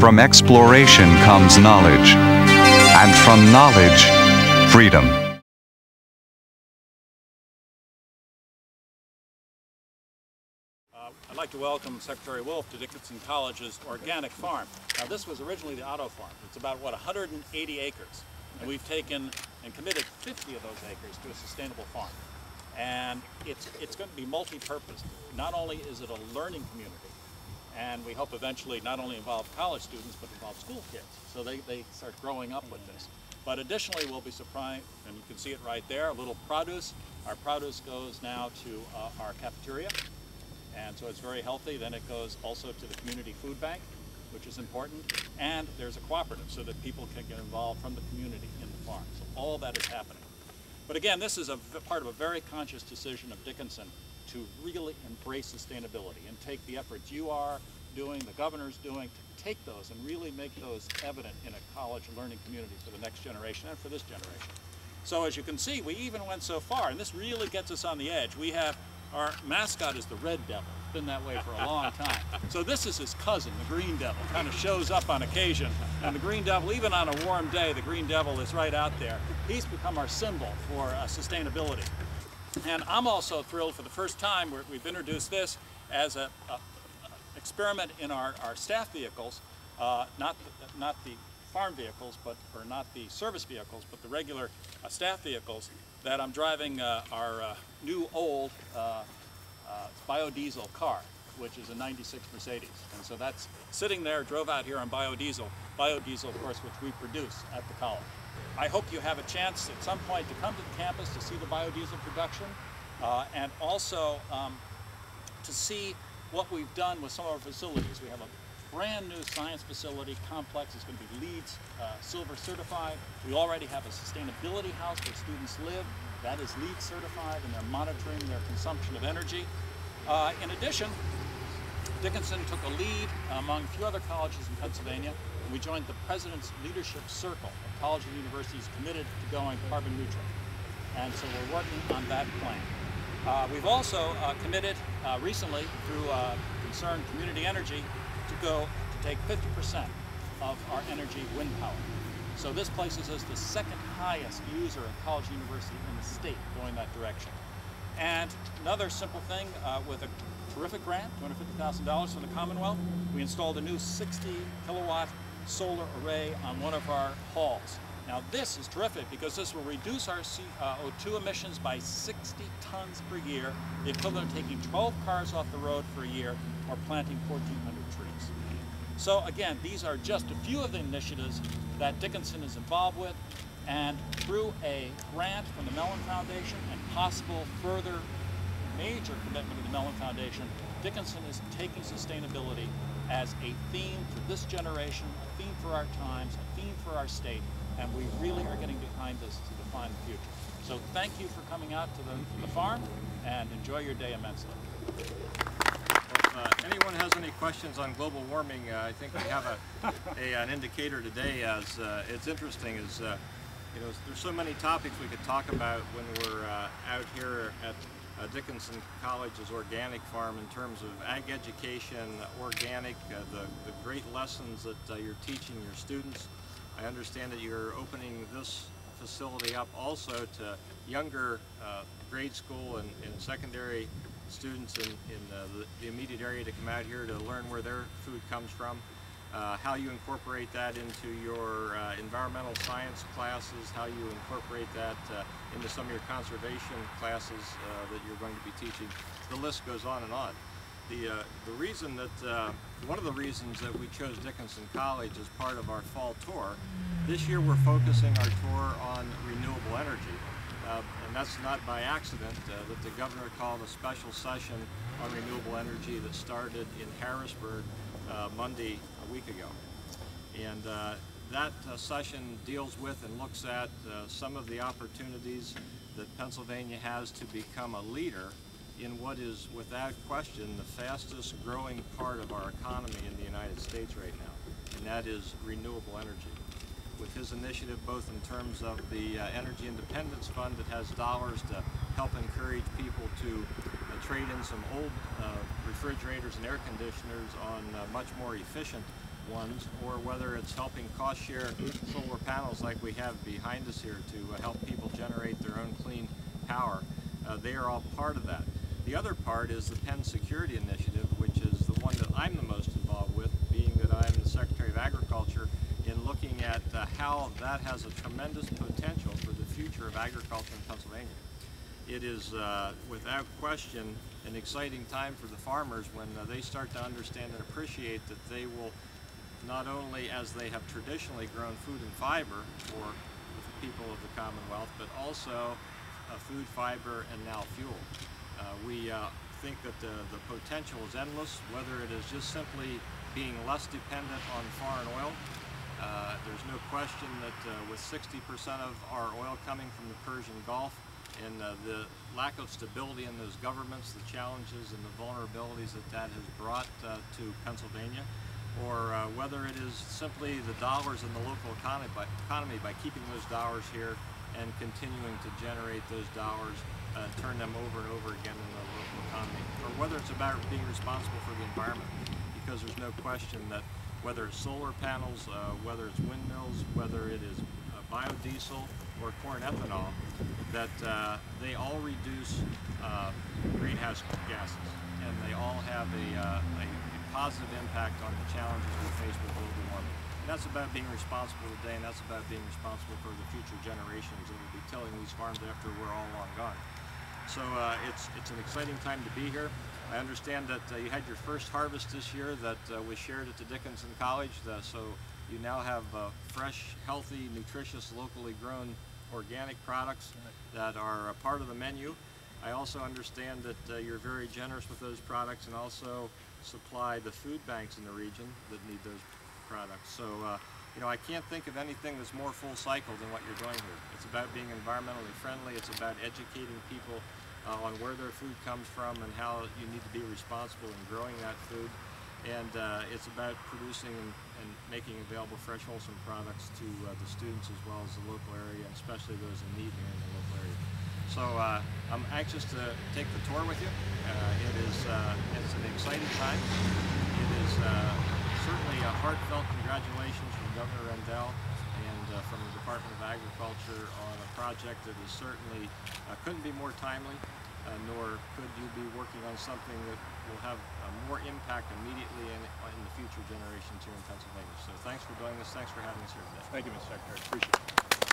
From exploration comes knowledge, and from knowledge, freedom. I'd like to welcome Secretary Wolff to Dickinson College's Organic Farm. Now, this was originally the auto farm. It's about, 180 acres. And we've taken and committed 50 of those acres to a sustainable farm. And it's going to be multi-purpose. Not only is it a learning community, and we hope eventually not only involve college students, but involve school kids. So they start growing up with this. But additionally, we'll be surprised, and you can see it right there, a little produce. Our produce goes now to our cafeteria. And so it's very healthy. Then it goes also to the community food bank, which is important. And there's a cooperative so that people can get involved from the community in the farm. So all that is happening. But again, this is a part of a very conscious decision of Dickinson to really embrace sustainability and take the efforts you are doing, the governor's doing, to take those and really make those evident in a college learning community for the next generation and for this generation. So as you can see, we even went so far, and this really gets us on the edge. We have, our mascot is the red devil. It's been that way for a long time. So this is his cousin, the green devil, kind of shows up on occasion. And the green devil, even on a warm day, the green devil is right out there. He's become our symbol for sustainability. And I'm also thrilled for the first time we've introduced this as an experiment in our staff vehicles, not the farm vehicles, or not the service vehicles, but the regular staff vehicles, that I'm driving our new old biodiesel car, which is a '96 Mercedes. And so that's sitting there, drove out here on biodiesel. Biodiesel, of course, which we produce at the college. I hope you have a chance at some point to come to the campus to see the biodiesel production and also to see what we've done with some of our facilities. We have a brand new science facility complex. It's going to be LEED Silver certified. We already have a sustainability house where students live. That is LEED certified, and they're monitoring their consumption of energy. In addition, Dickinson took a lead among a few other colleges in Pennsylvania, and we joined the President's Leadership Circle of colleges and universities committed to going carbon neutral. And so we're working on that plan. We've also committed recently through Concerned Community Energy to take 50% of our energy wind power. So this places us the second highest user of college and university in the state going that direction. And another simple thing, with a terrific grant, $250,000 from the Commonwealth, we installed a new 60 kilowatt solar array on one of our halls. Now this is terrific because this will reduce our CO2 emissions by 60 tons per year, the equivalent of taking 12 cars off the road for a year or planting 1,400 trees. So again, these are just a few of the initiatives that Dickinson is involved with, and through a grant from the Mellon Foundation and possible further major commitment of the Mellon Foundation, Dickinson is taking sustainability as a theme for this generation, a theme for our times, a theme for our state, and we really are getting behind this to define the future. So thank you for coming out to the farm, and enjoy your day immensely. If anyone has any questions on global warming, I think we have an indicator today. As it's interesting, is you know, there's so many topics we could talk about when we're out here at Dickinson College's Organic Farm in terms of ag education, organic, the great lessons that you're teaching your students. I understand that you're opening this facility up also to younger grade school and secondary students in the immediate area to come out here to learn where their food comes from, how you incorporate that into your environmental science classes, how you incorporate that into some of your conservation classes that you're going to be teaching. The list goes on and on. The reason that, one of the reasons that we chose Dickinson College as part of our fall tour, this year we're focusing our tour on renewable energy. And that's not by accident that the governor called a special session on renewable energy that started in Harrisburg Monday a week ago. And that session deals with and looks at some of the opportunities that Pennsylvania has to become a leader in what is, without question, the fastest growing part of our economy in the United States right now, and that is renewable energy. With his initiative, both in terms of the Energy Independence Fund that has dollars to help encourage people to trade in some old refrigerators and air conditioners on much more efficient ones, or whether it's helping cost share solar panels like we have behind us here to help people generate their own clean power. They are all part of that. The other part is the Penn Security Initiative, which is the one that I'm the most involved with, being that I'm the Secretary of Agriculture, in looking at how that has a tremendous potential for the future of agriculture in Pennsylvania. It is, without question, an exciting time for the farmers when they start to understand and appreciate that they will not only, as they have traditionally grown food and fiber for the people of the Commonwealth, but also food, fiber, and now fuel. We think that the potential is endless, whether it is just simply being less dependent on foreign oil. There's no question that with 60% of our oil coming from the Persian Gulf, and the lack of stability in those governments, the challenges and the vulnerabilities that has brought to Pennsylvania, or whether it is simply the dollars in the local economy by keeping those dollars here and continuing to generate those dollars, turn them over and over again in the local economy, or whether it's about being responsible for the environment, because there's no question that whether it's solar panels, whether it's windmills, whether it is biodiesel or corn ethanol, that they all reduce greenhouse gases, and they all have a positive impact on the challenges we face with global warming. And that's about being responsible today, and that's about being responsible for the future generations that will be tilling these farms after we're all long gone. So it's an exciting time to be here. I understand that you had your first harvest this year that was shared at the Dickinson College, so you now have fresh, healthy, nutritious, locally grown organic products that are a part of the menu. I also understand that you're very generous with those products and also supply the food banks in the region that need those products. So, you know, I can't think of anything that's more full cycle than what you're doing here. It's about being environmentally friendly. It's about educating people on where their food comes from and how you need to be responsible in growing that food. And it's about producing and making available fresh, wholesome products to the students as well as the local area, and especially those in need here in the local area. So I'm anxious to take the tour with you. It's an exciting time. It is certainly a heartfelt congratulations from Governor Rendell and from the Department of Agriculture on a project that is certainly couldn't be more timely, nor could you be working on something that will have more impact immediately in the future generations here in Pennsylvania. So thanks for doing this. Thanks for having us here today. Thank you, Mr. Secretary. Appreciate it.